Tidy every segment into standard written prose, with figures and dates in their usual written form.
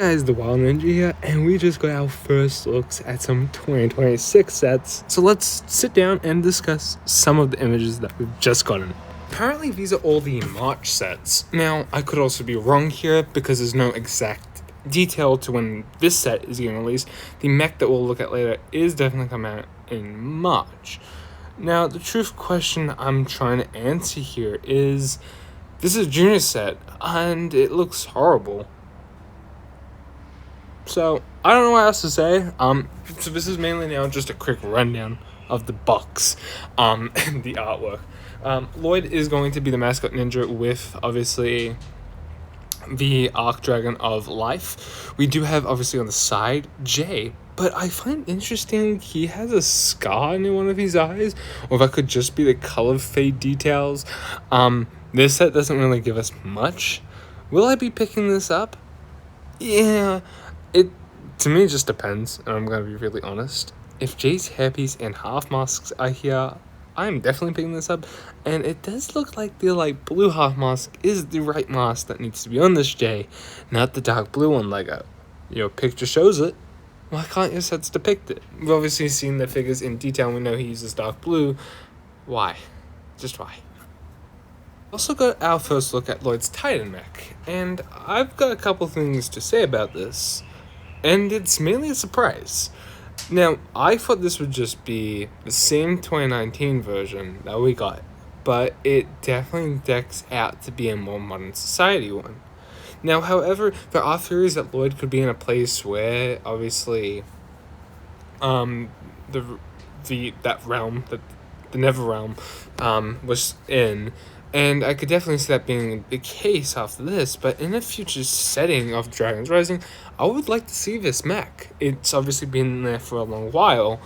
Guys, the Wild Ninja here, and we just got our first looks at some 2026 sets. So let's sit down and discuss some of the images that we've just gotten. Apparently, these are all the March sets. Now, I could also be wrong here because there's no exact detail to when this set is getting released. The mech that we'll look at later is definitely coming out in March. Now, the truth question I'm trying to answer here is, this is a junior set, and it looks horrible. So, I don't know what else to say. So this is mainly now just a quick rundown of the box, and the artwork. Lloyd is going to be the mascot ninja with, obviously, the Arc Dragon of Life. We do have, obviously, on the side, Jay. But I find interesting he has a scar in one of his eyes, or that could just be the color fade details. This set doesn't really give us much. Will I be picking this up? Yeah, to me, it just depends, and I'm going to be really honest. If Jay's hairpiece and half masks are here, I'm definitely picking this up, and it does look like the light blue half mask is the right mask that needs to be on this Jay, not the dark blue one Lego. Your picture shows it. Why can't your sets depict it? We've obviously seen the figures in detail, and we know he uses dark blue. Why? Just why? Also got our first look at Lloyd's Titan mech, and I've got a couple things to say about this, and it's mainly a surprise. Now, I thought this would just be the same 2019 version that we got, but it definitely decks out to be a more modern society one. Now, however, there are theories that Lloyd could be in a place where, obviously, that realm, the Never Realm, was in. And I could definitely see that being the case after this, but in a future setting of Dragon's Rising, I would like to see this mech. It's obviously been there for a long while.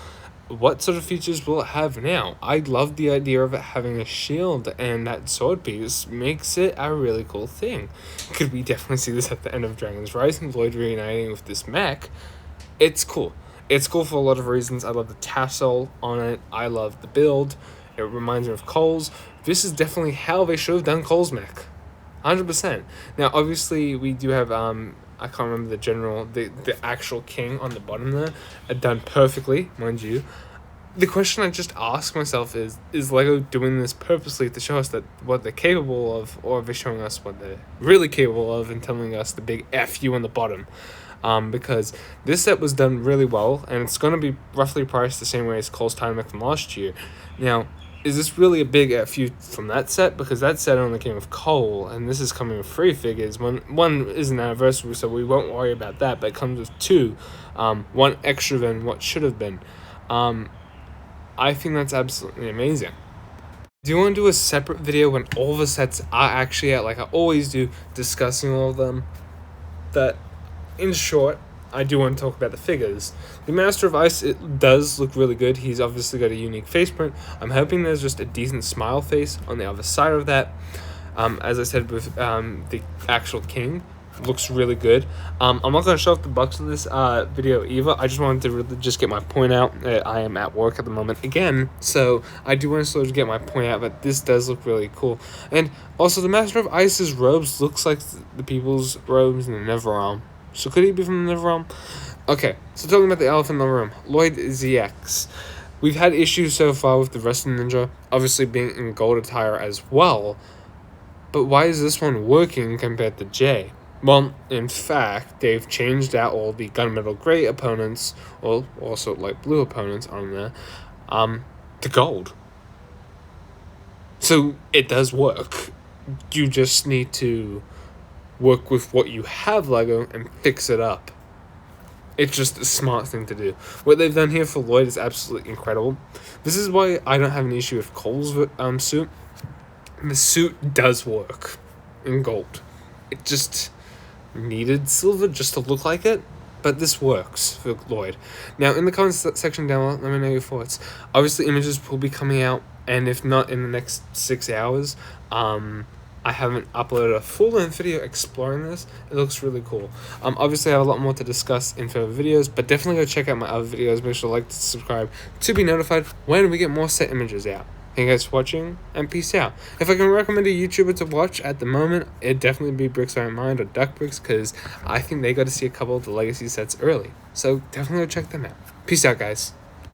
What sort of features will it have now? I love the idea of it having a shield, and that sword piece makes it a really cool thing. Could we definitely see this at the end of Dragon's Rising, Lloyd reuniting with this mech? It's cool. It's cool for a lot of reasons. I love the tassel on it. I love the build. It reminds me of Cole's. This is definitely how they should have done Cole's mech. 100%. Now, obviously, we do have, I can't remember the actual king on the bottom there, done perfectly, mind you. The question I just ask myself is LEGO doing this purposely to show us that what they're capable of, or are they showing us what they're really capable of and telling us the big F you on the bottom? Because this set was done really well, and it's going to be roughly priced the same way as Cole's Titan mech from last year. Now, is this really a big F from that set? Because that set only came with Cole, and this is coming with 3 figures. One is an anniversary, so we won't worry about that, but it comes with 2. One extra than what should have been. I think that's absolutely amazing. Do you want to do a separate video when all the sets are actually out, like I always do, discussing all of them? But in short, I do want to talk about the figures. The Master of Ice, it does look really good. He's obviously got a unique face print. I'm hoping there's just a decent smile face on the other side of that. As I said with the actual king, looks really good. I'm not going to show off the box in this video either. I just wanted to really just get my point out. I am at work at the moment again, so I do want to sort of get my point out that this does look really cool. And also, the Master of Ice's robes looks like the people's robes in the Neverrealm. So could he be from the Neverrealm? Okay, so talking about the elephant in the room, Lloyd ZX. We've had issues so far with the rest of the Ninja, obviously being in gold attire as well. But why is this one working compared to Jay? Well, in fact, they've changed out all the gunmetal gray opponents, or also light blue opponents on there, to gold. So it does work. You just need to work with what you have, LEGO, and fix it up. It's just a smart thing to do. What they've done here for Lloyd is absolutely incredible. This is why I don't have an issue with Cole's suit. The suit does work in gold. It just needed silver just to look like it, but this works for Lloyd. Now, in the comments section down below, let me know your thoughts. Obviously, images will be coming out, and if not in the next 6 hours, I haven't uploaded a full-length video exploring this. It looks really cool. Obviously, I have a lot more to discuss in further videos, but definitely go check out my other videos. Make sure to like, subscribe to be notified when we get more set images out. Thank you guys for watching, and peace out. If I can recommend a YouTuber to watch at the moment, it'd definitely be Bricks Iron Mind or Duck Bricks, because I think they got to see a couple of the legacy sets early. So definitely go check them out. Peace out, guys.